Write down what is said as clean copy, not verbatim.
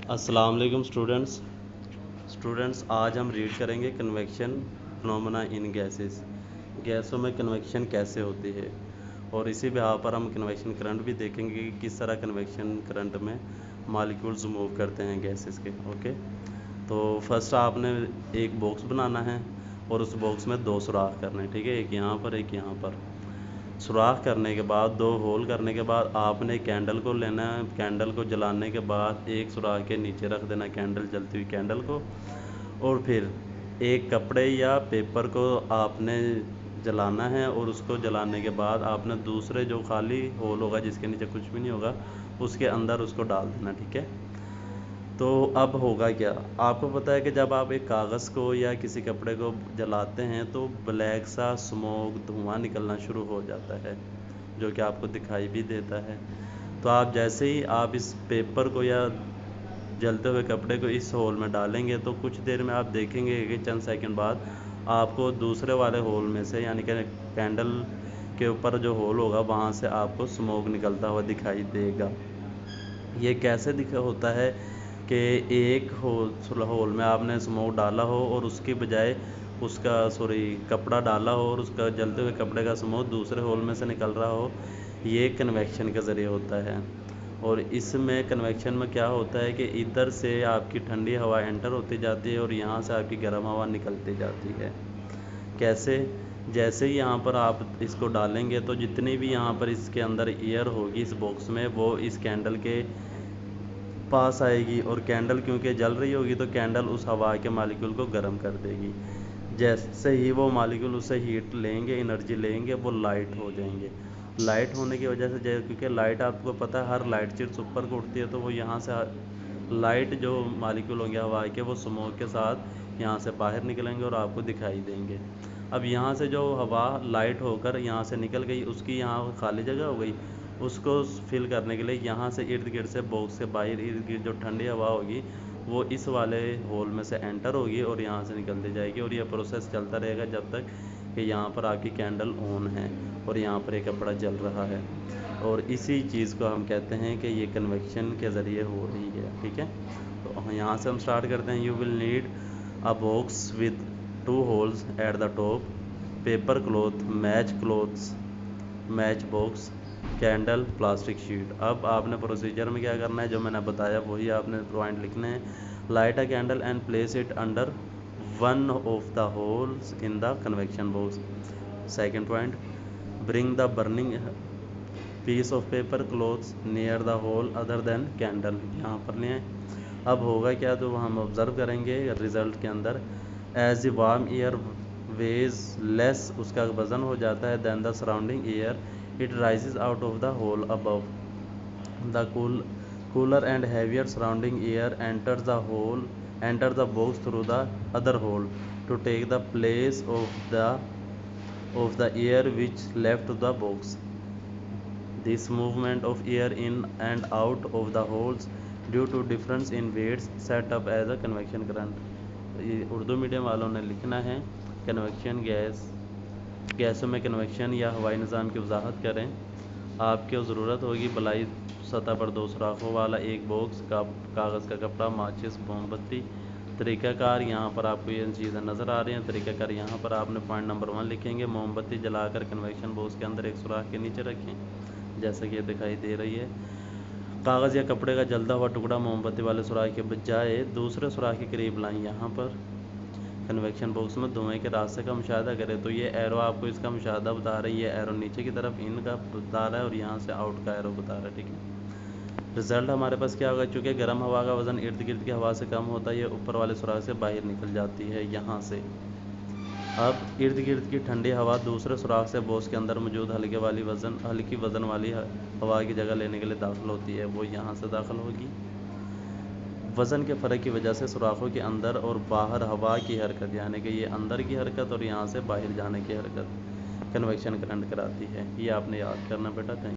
अस्सलाम वालेकुम स्टूडेंट्स आज हम रीड करेंगे कन्वेक्शन फिनोमेना इन गैसेस। गैसों में कन्वेक्शन कैसे होती है और इसी बिहाव पर हम कन्वेक्शन करंट भी देखेंगे कि किस तरह कन्वेक्शन करंट में मॉलिक्यूल्स मूव करते हैं गैसेस के। ओके, तो फर्स्ट आपने एक बॉक्स बनाना है और उस बॉक्स में दो सुराख करने हैं, ठीक है, एक यहाँ पर एक यहाँ पर। सुराख करने के बाद दो होल करने के बाद आपने कैंडल को लेना है। कैंडल को जलाने के बाद एक सुराख के नीचे रख देना कैंडल, जलती हुई कैंडल को, और फिर एक कपड़े या पेपर को आपने जलाना है और उसको जलाने के बाद आपने दूसरे जो खाली होल होगा जिसके नीचे कुछ भी नहीं होगा उसके अंदर उसको डाल देना, ठीक है। तो अब होगा क्या, आपको पता है कि जब आप एक कागज़ को या किसी कपड़े को जलाते हैं तो ब्लैक सा स्मोक धुआं निकलना शुरू हो जाता है, जो कि आपको दिखाई भी देता है। तो आप जैसे ही आप इस पेपर को या जलते हुए कपड़े को इस होल में डालेंगे तो कुछ देर में आप देखेंगे कि चंद सेकंड बाद आपको दूसरे वाले होल में से, यानी कि कैंडल के ऊपर जो होल होगा वहाँ से आपको स्मोक निकलता हुआ दिखाई देगा। ये कैसे दिखा होता है कि एक होल में आपने स्मोक डाला हो और उसके बजाय उसका कपड़ा डाला हो और उसका जलते हुए कपड़े का स्मोक दूसरे होल में से निकल रहा हो। ये कन्वेक्शन के ज़रिए होता है। और इसमें कन्वेक्शन में क्या होता है कि इधर से आपकी ठंडी हवा एंटर होती जाती है और यहाँ से आपकी गर्म हवा निकलती जाती है। कैसे, जैसे ही यहाँ पर आप इसको डालेंगे तो जितनी भी यहाँ पर इसके अंदर एयर होगी इस बॉक्स में वो इस कैंडल के पास आएगी, और कैंडल क्योंकि जल रही होगी तो कैंडल उस हवा के मालिक्यूल को गर्म कर देगी। जैसे ही वो मालिक्यूल उससे हीट लेंगे, एनर्जी लेंगे, वो लाइट हो जाएंगे। लाइट होने की वजह से, क्योंकि लाइट आपको पता है हर लाइट चिट्स ऊपर को उठती है, तो वो यहाँ से लाइट जो मालिक्यूल होंगे हवा के वो स्मोक के साथ यहाँ से बाहर निकलेंगे और आपको दिखाई देंगे। अब यहाँ से जो हवा लाइट होकर यहाँ से निकल गई उसकी यहाँ खाली जगह हो गई, उसको फिल करने के लिए यहाँ से इर्द गिर्द से बॉक्स के बाहर इर्द गिर्द जो ठंडी हवा होगी वो इस वाले होल में से एंटर होगी और यहाँ से निकलती जाएगी, और यह प्रोसेस चलता रहेगा जब तक कि यहाँ पर आपकी कैंडल ऑन है और यहाँ पर एक कपड़ा जल रहा है। और इसी चीज़ को हम कहते हैं कि ये कन्वेक्शन के ज़रिए हो रही है, ठीक है। तो यहाँ से हम स्टार्ट करते हैं। You will need a box with 2 holes at the top, paper cloth, match box, candle, plastic sheet. अब आपने प्रोसीजर में क्या करना है, जो मैंने बताया वही आपने पॉइंट लिखने हैं। Light a candle and place it under one of the holes in the convection box. Second point, bring the burning piece of paper cloths near the hole other than candle. यहाँ पर नहीं है। अब होगा क्या, तो हम ऑब्ज़र्व करेंगे रिज़ल्ट के अंदर। As a warm air weighs less, उसका वज़न हो जाता है, than the surrounding air, it rises out of the hole above. The cooler and heavier surrounding air enter the box through the other hole to take the place of the air which left the box. This movement of air in and out of the holes due to difference in weights set up as a convection current। ये Urdu medium वालों ने लिखना है। Convection गैसों में convection या हवाई निज़ाम की वजाहत करें। आपको ज़रूरत होगी बलाई सतह पर 2 सुराखों वाला एक बॉक्स, कागज़ का कपड़ा, माचिस, मोमबत्ती। तरीक़ाकार यहाँ पर आपको ये चीज़ें नज़र आ रही हैं। तरीक़ाकार यहाँ पर आपने पॉइंट नंबर 1 लिखेंगे। मोमबत्ती जलाकर कन्वेक्शन बॉक्स के अंदर एक सुराख के नीचे रखें, जैसे कि ये दिखाई दे रही है। कागज़ या कपड़े का जलता हुआ टुकड़ा मोमबत्ती वाले सुराख के बजाय दूसरे सुराख के करीब लाएं। यहाँ पर कन्वेक्शन बॉक्स में धुएं के रास्ते का मुशाहदा करें, तो ये एरो आपको इसका मुशाहदा बता रही है। एरो नीचे की तरफ इन का बता रहा है और यहाँ से आउट का एरो बता रहा है, ठीक है। रिज़ल्ट हमारे पास क्या होगा, चूँकि गर्म हवा का वज़न इर्द गिर्द की हवा से कम होता है, ये ऊपर वाले सुराख से बाहर निकल जाती है यहाँ से। अब इर्द गिर्द की ठंडी हवा दूसरे सुराख से बॉक्स के अंदर मौजूद हल्की वज़न वाली हवा की जगह लेने के लिए दाखिल होती है, वो यहाँ से दाखिल होगी। वज़न के फ़र्क की वजह से सुराखों के अंदर और बाहर हवा की हरकत, यानी कि ये अंदर की हरकत और यहाँ से बाहर जाने की हरकत कन्वेक्शन करंट कराती है। ये आपने याद करना बेटा। थैंक